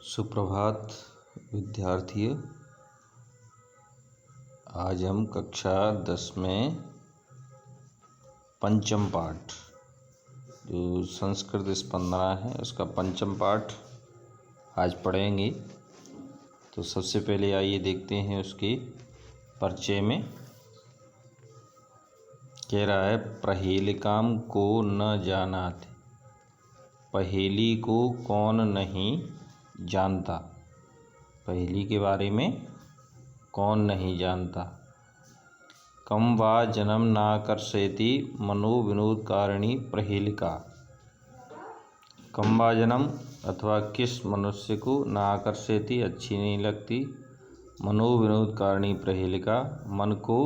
सुप्रभात विद्यार्थियों। आज हम कक्षा 10 में पंचम पाठ जो संस्कृत स्पंदना है उसका पंचम पाठ आज पढ़ेंगे। तो सबसे पहले आइए देखते हैं उसके परिचय में। कह रहा है प्रहेलिकाम को न जानाति। पहेली को कौन नहीं जानता। पहेली के बारे में कौन नहीं जानता। कम वा जन्म नाकर्षयति मनोविनोदकारिणी प्रहेलिका। कम वा जन्म अथवा किस मनुष्य को न आकर्षयति अच्छी नहीं लगती मनोविनोदकारिणी प्रहेलिका, मन को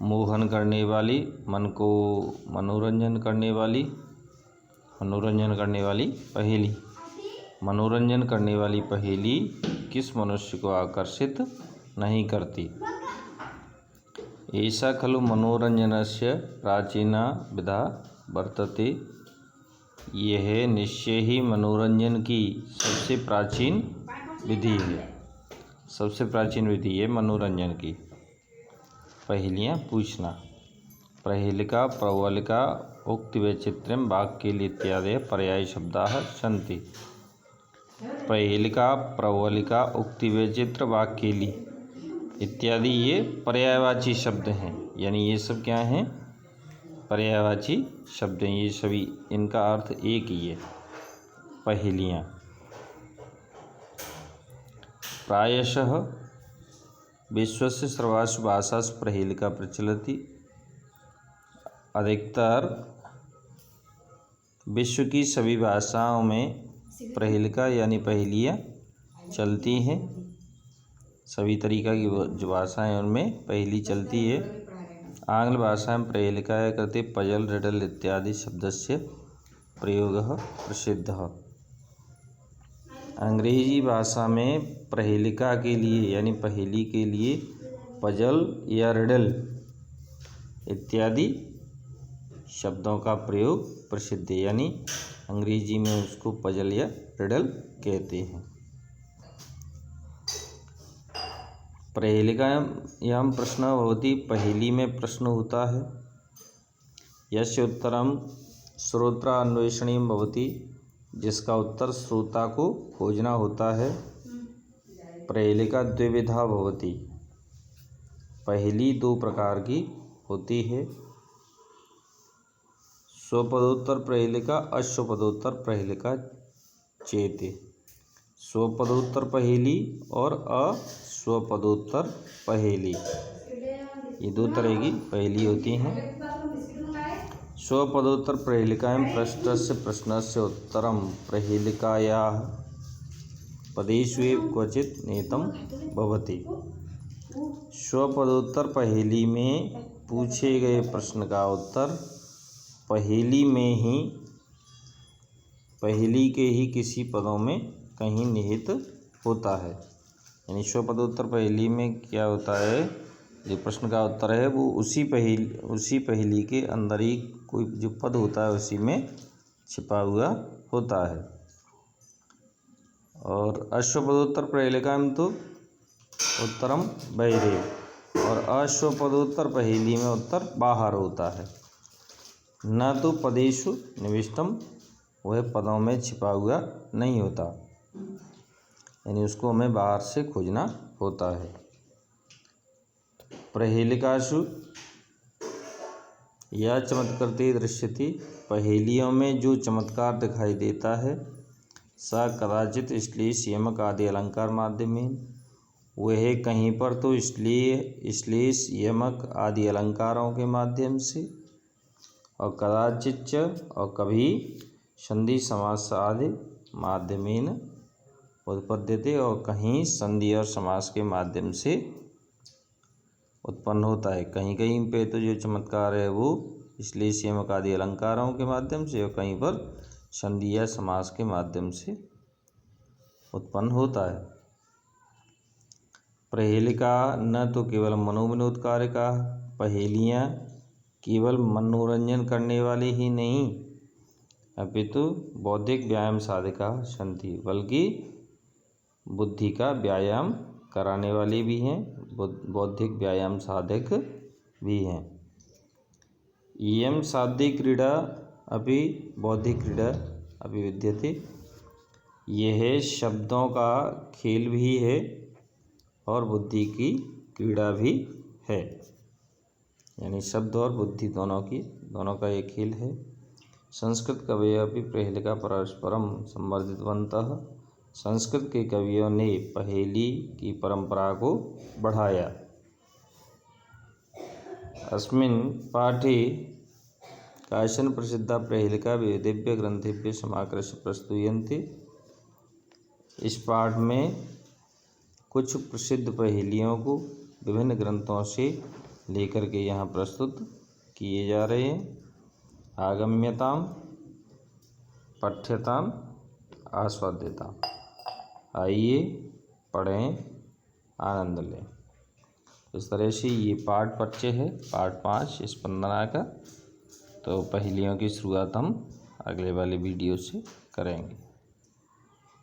मोहन करने वाली, मन को मनोरंजन करने वाली पहेली। मनोरंजन करने वाली पहेली किस मनुष्य को आकर्षित नहीं करती। ऐसा खलु मनोरंजनस्य प्राचीना विधा वर्तते। यह निश्चय ही मनोरंजन की सबसे प्राचीन विधि है। सबसे प्राचीन विधि है मनोरंजन की। पहेलियाँ पूछना। प्रहेलिका प्रवलिका उक्ति वैचित्र्यं वाक्येल इत्यादि पर्याय शब्दाः सन्ति। प्रहेलिका प्रवलिका उक्ति वैचित्र वाक्येली इत्यादि ये पर्यायवाची शब्द हैं। यानी ये सब क्या हैं? पर्यायवाची शब्द हैं। ये सभी इनका अर्थ एक ही है। पहेलियाँ प्रायशः विश्वस्य सर्वासु भाषासु प्रहेलिका प्रचलति। अधिकतर विश्व की सभी भाषाओं में प्रहेलिका यानी पहेलियाँ चलती हैं। सभी तरीक़ा की जो भाषाएं हैं उनमें पहेली चलती है। आंग्ल भाषा में प्रहेलिका कृते पजल रिडल इत्यादि शब्दस्य प्रयोगः प्रसिद्धः। अंग्रेजी भाषा में प्रहेलिका के लिए यानी पहेली के लिए पजल या रिडल इत्यादि शब्दों का प्रयोग प्रसिद्ध है। यानी अंग्रेजी में उसको पजल या रिडल कहते हैं। प्रहेलिकायां प्रश्न भवति। पहेली में प्रश्न होता है। यस्य उत्तरम श्रोत्रान्वेषणीयं भवति। जिसका उत्तर श्रोता को खोजना होता है। प्रहेलिका द्विविधा भवति। पहेली दो प्रकार की होती है। स्वपदोत्तर प्रहेलिका अश्वपदोत्तर प्रहेलिका चेति। स्वपदोत्तर पहेली और अस्वपदोत्तर पहेली ये दो तरह की पहेली होती हैं। स्वपदोत्तर प्रहेलिकायां पृष्ठस्य प्रश्नस्य उत्तरं प्रहेलिकायाः पदेषु एव क्वचित् निहितं भवति। स्वपदोत्तर पहेली में पूछे गए प्रश्न का उत्तर पहेली के ही किसी पदों में कहीं निहित होता है। यानी स्वपदोत्तर पहेली में क्या होता है, जो प्रश्न का उत्तर है वो उसी पहेली के अंदर ही कोई जो पद होता है उसी में छिपा हुआ होता है। और अश्वपदोत्तर प्रहेलिका में तो उत्तरम बहिरेव और अश्वपदोत्तर पहेली में उत्तर बाहर होता है। न तो पदेषु निविष्टम, वह पदों में छिपा हुआ नहीं होता। यानी उसको हमें बाहर से खोजना होता है। प्रहेलिकासु या चमत्कृते दृश्यते। पहेलियों में जो चमत्कार दिखाई देता है सा कदाचित श्लेष यमक आदि अलंकार माध्यमेन। वह कहीं पर तो श्लेष यमक आदि अलंकारों के माध्यम से और कदाचित और कभी संधि समास आदि माध्यमेन उत्पद्यते और कहीं संधि और समास के माध्यम से उत्पन्न होता है। कहीं कहीं पे तो जो चमत्कार है वो श्लेष यमक आदि अलंकारों के माध्यम से और कहीं पर संधि या समास के माध्यम से उत्पन्न होता है। प्रहेलिका न तो केवल मनोविनोद कार्य का, पहेलियाँ केवल मनोरंजन करने वाली ही नहीं अपितु बौद्धिक व्यायाम साधिका सन्ति, बल्कि बुद्धि का व्यायाम कराने वाली भी हैं, बौद्धिक व्यायाम साधक भी हैं। इयं साध्य क्रीड़ा अपि बौद्धिक क्रीड़ा अपि विद्यते। यह शब्दों का खेल भी है और बुद्धि की क्रीड़ा भी है, यानी शब्द और बुद्धि दोनों का एक खेल है। संस्कृत कवयः अपि प्रहेलिका परस्परम संवर्धितवन्तः। संस्कृत के कवियों ने पहेली की परंपरा को बढ़ाया। अस्मिन् पाठे काचन प्रसिद्धा प्रहेलिका विविधेभ्यः ग्रंथेभ्यः समाकृत्य प्रस्तूयन्ते। इस पाठ में कुछ प्रसिद्ध पहेलियों को विभिन्न ग्रंथों से लेकर के यहाँ प्रस्तुत किए जा रहे हैं। आगम्यताम, पठ्यताम, आस्वाद्यताम। आइए पढ़ें, आनंद लें। इस तरह से ये पाठ परिचय है, पाठ 5 स्पंदना का। तो पहेलियों की शुरुआत हम अगले वाले वीडियो से करेंगे।